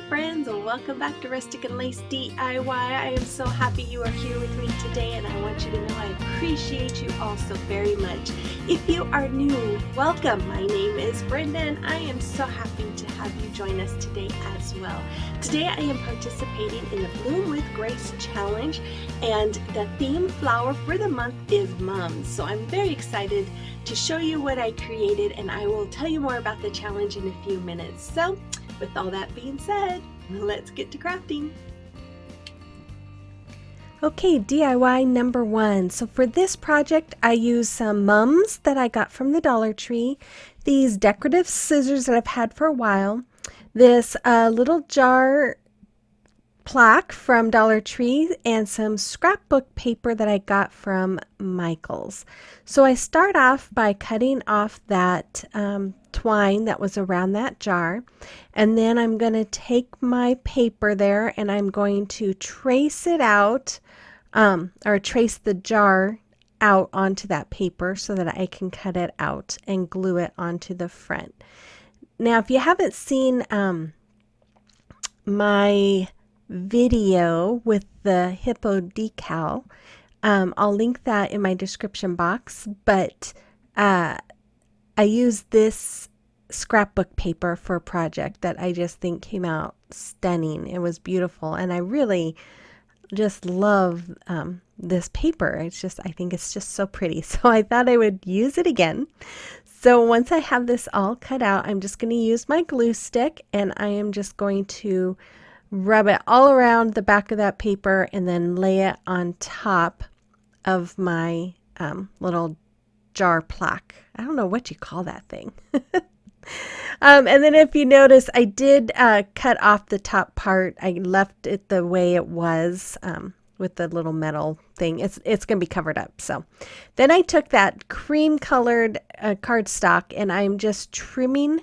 friends, and welcome back to Rustic and Lace DIY. I am so happy you are here with me today, and I want you to know I appreciate you all so very much. If you are new, welcome. My name is Brenda, and I am so happy to have you join us today as well. Today I am participating in the Bloom with Grace Challenge, and the theme flower for the month is mums. So I'm very excited to show you what I created, and I will tell you more about the challenge in a few minutes. So with all that being said, let's get to crafting. Okay, DIY number one. So for this project, I used some mums that I got from the Dollar Tree, these decorative scissors that I've had for a while, this little jar plaque from Dollar Tree, and some scrapbook paper that I got from Michael's. So I start off by cutting off that twine that was around that jar, and then I'm going to take my paper there and I'm going to trace it out, or trace the jar out onto that paper so that I can cut it out and glue it onto the front. Now, if you haven't seen my video with the hippo decal, I'll link that in my description box, but I used this scrapbook paper for a project that I just think came out stunning. It was beautiful, and I really just love this paper. I think it's just so pretty, so I thought I would use it again. So once I have this all cut out, I'm just going to use my glue stick, and I am just going to rub it all around the back of that paper and then lay it on top of my little jar plaque. I don't know what you call that thing. And then if you notice, I did cut off the top part. I left it the way it was with the little metal thing. It's going to be covered up. So then I took that cream colored cardstock, and I'm just trimming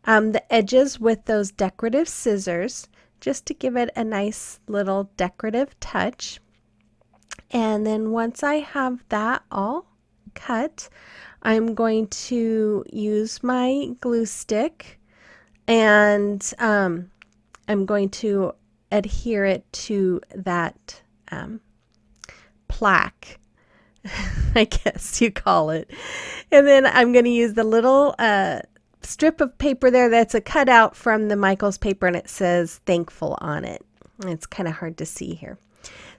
the edges with those decorative scissors, just to give it a nice little decorative touch. And then once I have that all cut, I'm going to use my glue stick, and I'm going to adhere it to that plaque, I guess you call it. And then I'm going to use the little strip of paper there that's a cutout from the Michael's paper, and it says thankful on it. It's kind of hard to see here.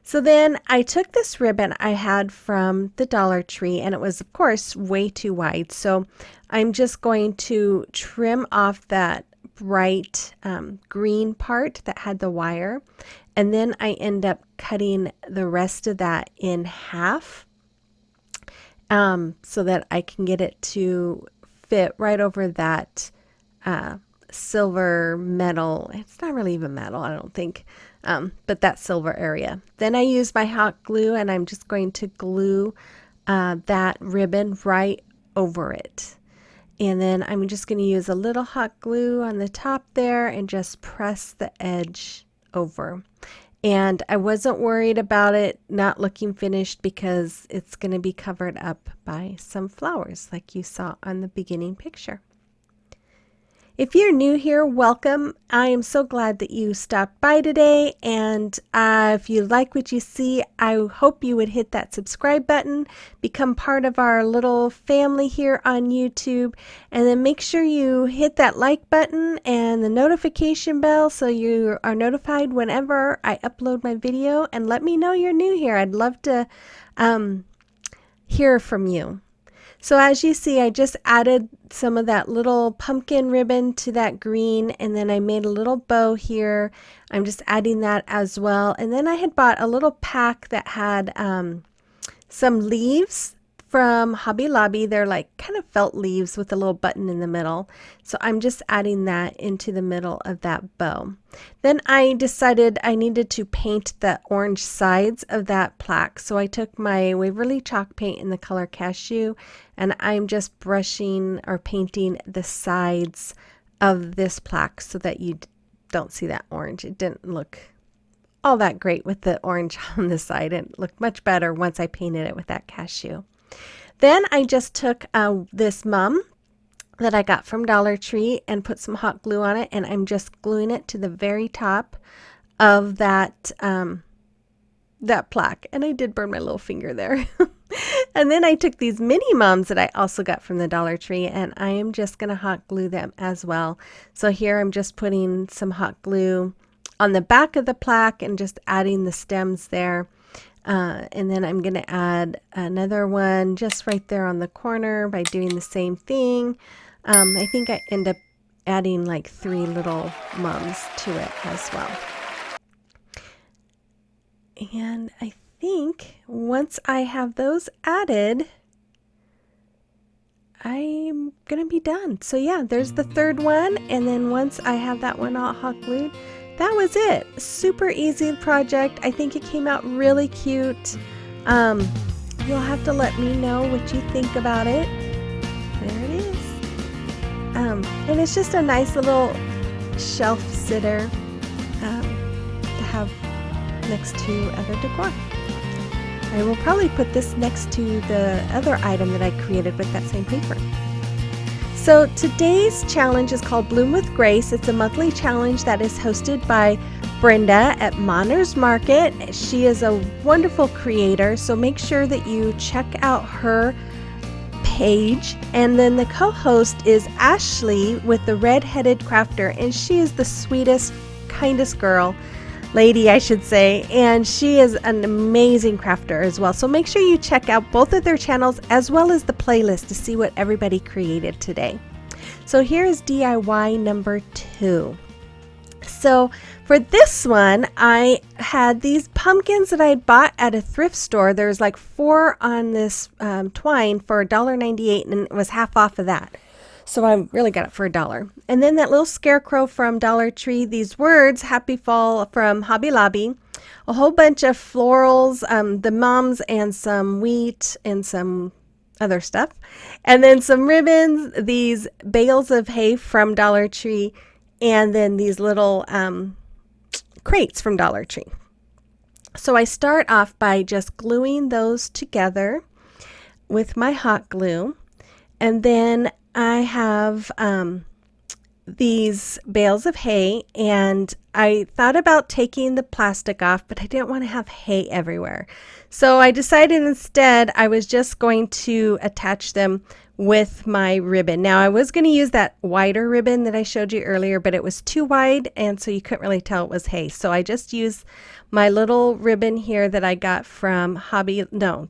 So then I took this ribbon I had from the Dollar Tree, and it was of course way too wide, so I'm just going to trim off that bright green part that had the wire, and then I end up cutting the rest of that in half so that I can get it to fit right over that silver metal. It's not really even metal, I don't think, but that silver area. Then I use my hot glue, and I'm just going to glue that ribbon right over it. And then I'm just going to use a little hot glue on the top there and just press the edge over. And I wasn't worried about it not looking finished because it's going to be covered up by some flowers like you saw on the beginning picture. If you're new here, welcome. I am so glad that you stopped by today, and if you like what you see, I hope you would hit that subscribe button, become part of our little family here on YouTube, and then make sure you hit that like button and the notification bell so you are notified whenever I upload my video, and let me know you're new here. I'd love to hear from you. So as you see, I just added some of that little pumpkin ribbon to that green, and then I made a little bow here. I'm just adding that as well. And then I had bought a little pack that had some leaves from Hobby Lobby. They're like kind of felt leaves with a little button in the middle. So I'm just adding that into the middle of that bow. Then I decided I needed to paint the orange sides of that plaque. So I took my Waverly chalk paint in the color Cashew, and I'm just brushing or painting the sides of this plaque so that you don't see that orange. It didn't look all that great with the orange on the side. It looked much better once I painted it with that Cashew. Then I just took this mum that I got from Dollar Tree and put some hot glue on it, and I'm just gluing it to the very top of that that plaque. And I did burn my little finger there. And then I took these mini mums that I also got from the Dollar Tree, and I am just going to hot glue them as well. So here I'm just putting some hot glue on the back of the plaque and just adding the stems there. And then I'm going to add another one just right there on the corner by doing the same thing. I think I end up adding like 3 little mums to it as well. And I think once I have those added, I'm going to be done. So yeah, there's the third one. And then once I have that one all hot glued, that was it. Super easy project. I think it came out really cute. You'll have to let me know what you think about it. There it is. And it's just a nice little shelf sitter to have next to other decor. I will probably put this next to the other item that I created with that same paper. So today's challenge is called Bloom with Grace. It's a monthly challenge that is hosted by Brenda at Monner's Market. She is a wonderful creator, so make sure that you check out her page. And then the co-host is Ashley with the Red-Headed Crafter, and she is the sweetest, kindest lady, I should say, and she is an amazing crafter as well. So make sure you check out both of their channels as well as the playlist to see what everybody created today. So here is DIY number 2. So for this one, I had these pumpkins that I had bought at a thrift store. There's like 4 on this twine for $1.98, and it was half off of that. So I really got it for $1. And then that little scarecrow from Dollar Tree, these words, Happy Fall from Hobby Lobby, a whole bunch of florals, the mums and some wheat and some other stuff. And then some ribbons, these bales of hay from Dollar Tree, and then these little crates from Dollar Tree. So I start off by just gluing those together with my hot glue. And then I have these bales of hay, and I thought about taking the plastic off, but I didn't want to have hay everywhere. So I decided instead I was just going to attach them with my ribbon. Now I was going to use that wider ribbon that I showed you earlier, but it was too wide, and so you couldn't really tell it was hay. So I just used my little ribbon here that I got from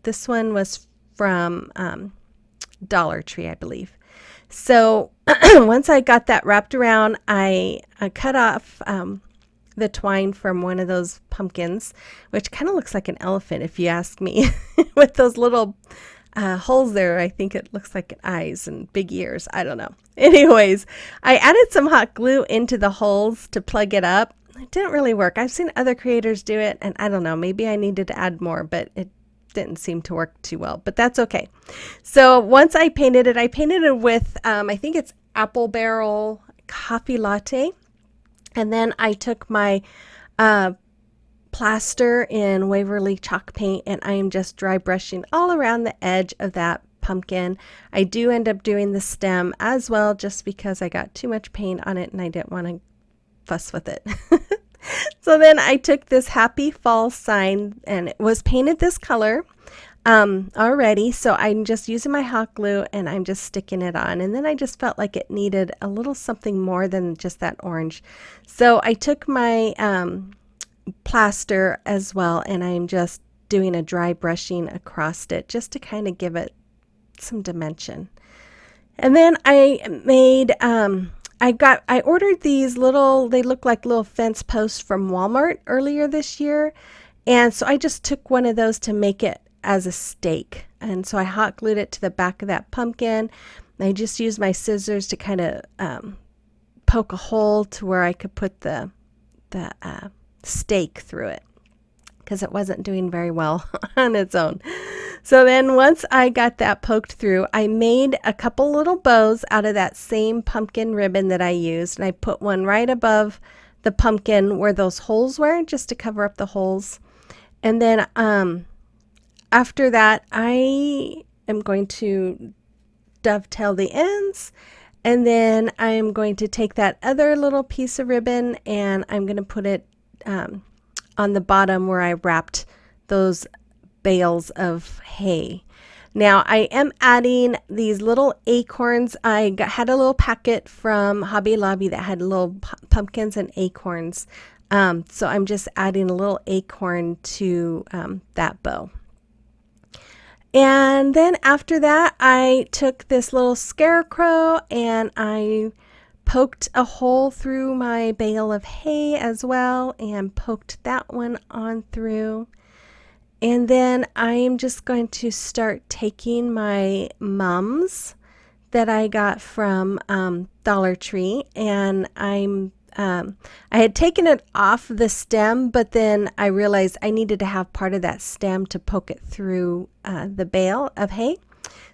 this one was from Dollar Tree, I believe. So once I got that wrapped around, I cut off the twine from one of those pumpkins, which kind of looks like an elephant if you ask me, with those little holes there. I think it looks like eyes and big ears. I don't know. Anyways, I added some hot glue into the holes to plug it up. It didn't really work. I've seen other creators do it, and I don't know, maybe I needed to add more, but it didn't seem to work too well, but that's okay. So once I painted it with, I think it's apple barrel coffee latte. And then I took my plaster in Waverly chalk paint, and I am just dry brushing all around the edge of that pumpkin. I do end up doing the stem as well, just because I got too much paint on it and I didn't want to fuss with it. So then I took this Happy Fall sign, and it was painted this color already. So I'm just using my hot glue and I'm just sticking it on. And then I just felt like it needed a little something more than just that orange. So I took my plaster as well, and I'm just doing a dry brushing across it just to kind of give it some dimension. And then I made I ordered these they look like little fence posts from Walmart earlier this year. And so I just took one of those to make it as a stake. And so I hot glued it to the back of that pumpkin. I just used my scissors to kind of poke a hole to where I could put the stake through it, because it wasn't doing very well on its own. So then once I got that poked through, I made a couple little bows out of that same pumpkin ribbon that I used, and I put one right above the pumpkin where those holes were, just to cover up the holes. And then after that, I am going to dovetail the ends And then I'm going to take that other little piece of ribbon and I'm going to put it on the bottom where I wrapped those bales of hay. Now I am adding these little acorns. Had a little packet from Hobby Lobby that had little pumpkins and acorns. So I'm just adding a little acorn to that bow. And then after that, I took this little scarecrow and I poked a hole through my bale of hay as well and poked that one on through. And then I'm just going to start taking my mums that I got from Dollar Tree, and I had taken it off the stem, but then I realized I needed to have part of that stem to poke it through the bale of hay.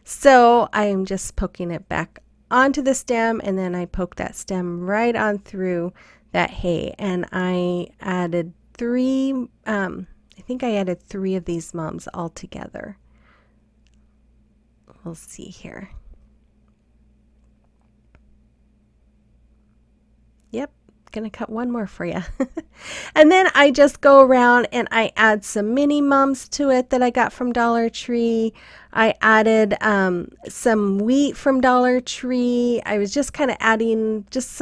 So I am just poking it back onto the stem, and then I poke that stem right on through that hay, and I added three. I think I added 3 of these mums all together. We'll see here. Yep, gonna cut one more for you. And then I just go around and I add some mini mums to it that I got from Dollar Tree. I added some wheat from Dollar Tree. I was just kind of adding just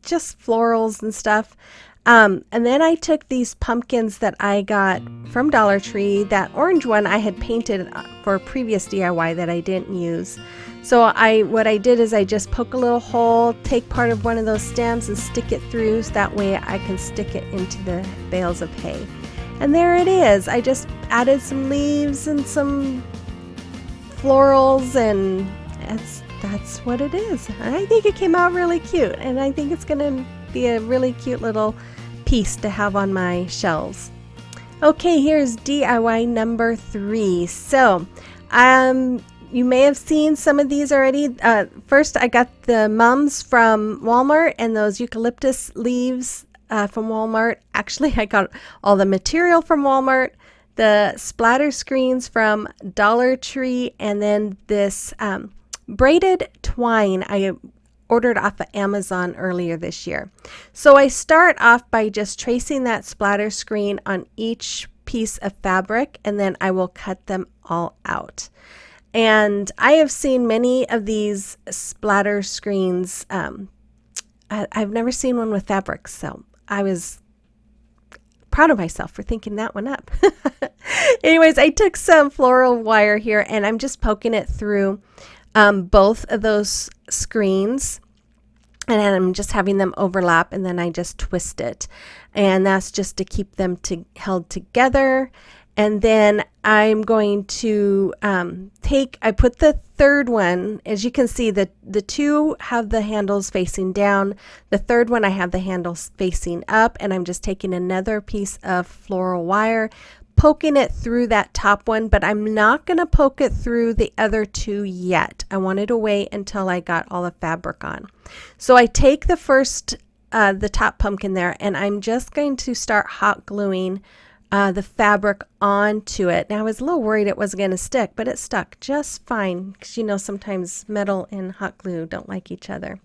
florals and stuff. And then I took these pumpkins that I got from Dollar Tree. That orange one I had painted for a previous DIY that I didn't use. So what I did is I just poke a little hole, take part of one of those stems and stick it through, so that way I can stick it into the bales of hay. And there it is. I just added some leaves and some florals, and that's what it is. I think it came out really cute, and I think it's going to be a really cute little piece to have on my shelves. Okay, here's DIY number 3. So, you may have seen some of these already. First, I got the mums from Walmart and those eucalyptus leaves from Walmart. Actually, I got all the material from Walmart, the splatter screens from Dollar Tree, and then this braided twine I ordered off of Amazon earlier this year. So I start off by just tracing that splatter screen on each piece of fabric, and then I will cut them all out. And I have seen many of these splatter screens. I've never seen one with fabric, so I was proud of myself for thinking that one up. Anyways, I took some floral wire here and I'm just poking it through both of those screens, and I'm just having them overlap, and then I just twist it, and that's just to keep them held together. And then I'm going to I put the third one, as you can see, the 2 have the handles facing down. The third one I have the handles facing up, and I'm just taking another piece of floral wire, poking it through that top one, but I'm not going to poke it through the other 2 yet. I wanted to wait until I got all the fabric on. So I take the first, the top pumpkin there, and I'm just going to start hot gluing the fabric onto it. Now I was a little worried it wasn't going to stick, but it stuck just fine, because you know sometimes metal and hot glue don't like each other.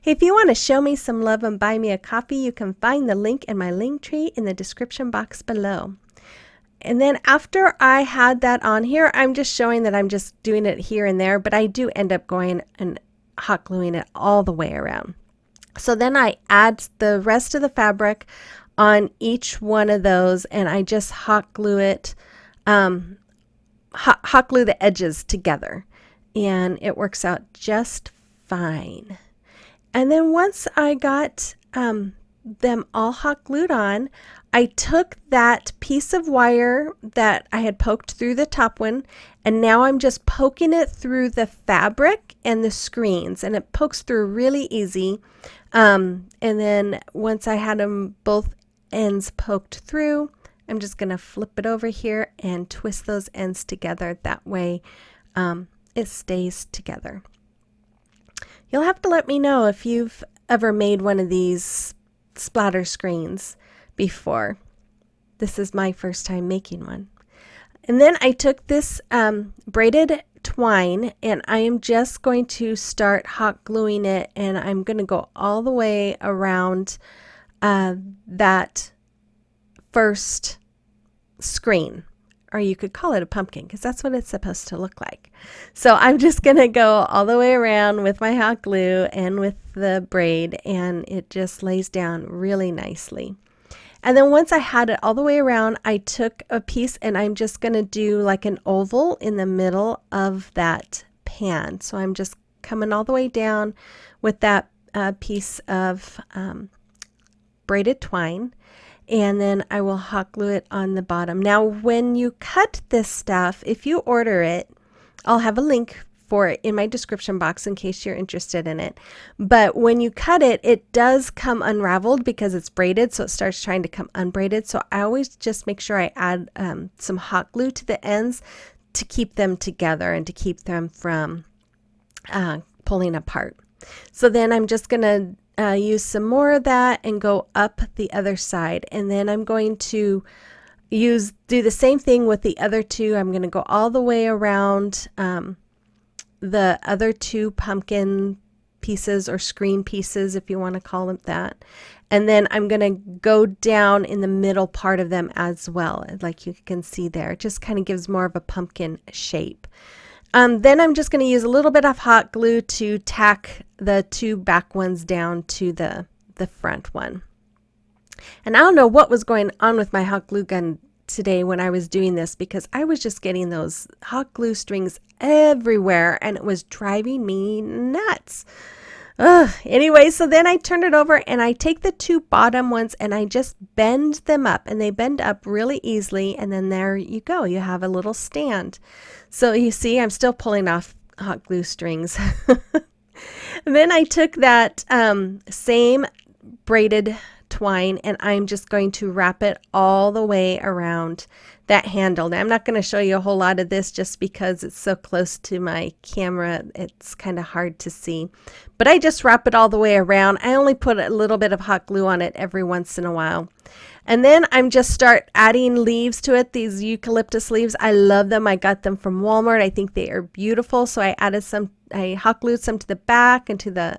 Hey, if you want to show me some love and buy me a coffee, you can find the link in my link tree in the description box below. And then after I had that on here, I'm just showing that I'm just doing it here and there, but I do end up going and hot gluing it all the way around. So then I add the rest of the fabric on each one of those, and I just hot glue it, hot glue the edges together, and it works out just fine. And then once I got them all hot glued on, I took that piece of wire that I had poked through the top one, and now I'm just poking it through the fabric and the screens, and it pokes through really easy. And then once I had them both ends poked through, I'm just going to flip it over here and twist those ends together. That way it stays together. You'll have to let me know if you've ever made one of these splatter screens before. This is my first time making one. And then I took this braided twine, and I am just going to start hot gluing it, and I'm going to go all the way around that first screen, or you could call it a pumpkin because that's what it's supposed to look like. So I'm just going to go all the way around with my hot glue and with the braid, and it just lays down really nicely. And then once I had it all the way around, I took a piece and I'm just going to do like an oval in the middle of that pan. So I'm just coming all the way down with that piece of braided twine, and then I will hot glue it on the bottom. Now when you cut this stuff, if you order it, I'll have a link for it in my description box in case you're interested in it. But when you cut it, it does come unraveled because it's braided, so it starts trying to come unbraided. So I always just make sure I add some hot glue to the ends to keep them together and to keep them from pulling apart. So then I'm just going to use some more of that and go up the other side, and then I'm going to do the same thing with the other two. I'm going to go all the way around the other two pumpkin pieces, or screen pieces if you want to call them that, and then I'm going to go down in the middle part of them as well, like you can see there. It just kind of gives more of a pumpkin shape. Then I'm just going to use a little bit of hot glue to tack the two back ones down to the front one. And I don't know what was going on with my hot glue gun today when I was doing this, because I was just getting those hot glue strings everywhere and it was driving me nuts. Anyway, so then I turn it over and I take the two bottom ones and I just bend them up, and they bend up really easily, and then there you go, you have a little stand. So you see I'm still pulling off hot glue strings. And then I took that same braided twine and I'm just going to wrap it all the way around that handle. Now I'm not going to show you a whole lot of this just because it's so close to my camera, it's kind of hard to see, but I just wrap it all the way around. I only put a little bit of hot glue on it every once in a while, and then I'm just start adding leaves to it. These eucalyptus leaves, I love them. I got them from Walmart. I think they are beautiful, so I added some, I hot glued some to the back and to the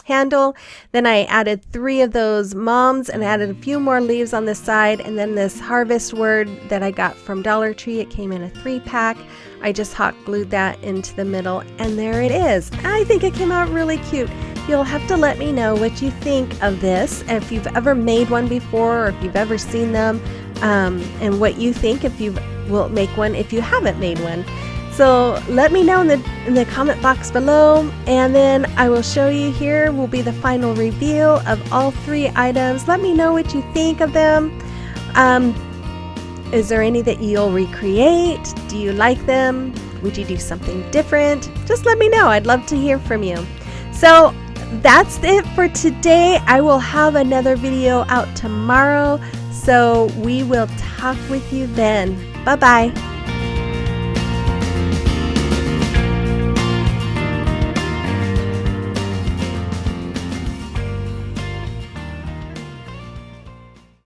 handle. Then I added 3 of those moms and added a few more leaves on the side, and then this harvest word that I got from Dollar Tree, it came in a 3-pack. I just hot glued that into the middle, and there it is. I think it came out really cute. You'll have to let me know what you think of this, if you've ever made one before, or if you've ever seen them, and what you think, if you will make one if you haven't made one. So let me know in the comment box below, and then I will show you. Here will be the final reveal of all 3 items. Let me know what you think of them. Is there any that you'll recreate? Do you like them? Would you do something different? Just let me know. I'd love to hear from you. So that's it for today. I will have another video out tomorrow, so we will talk with you then. Bye-bye.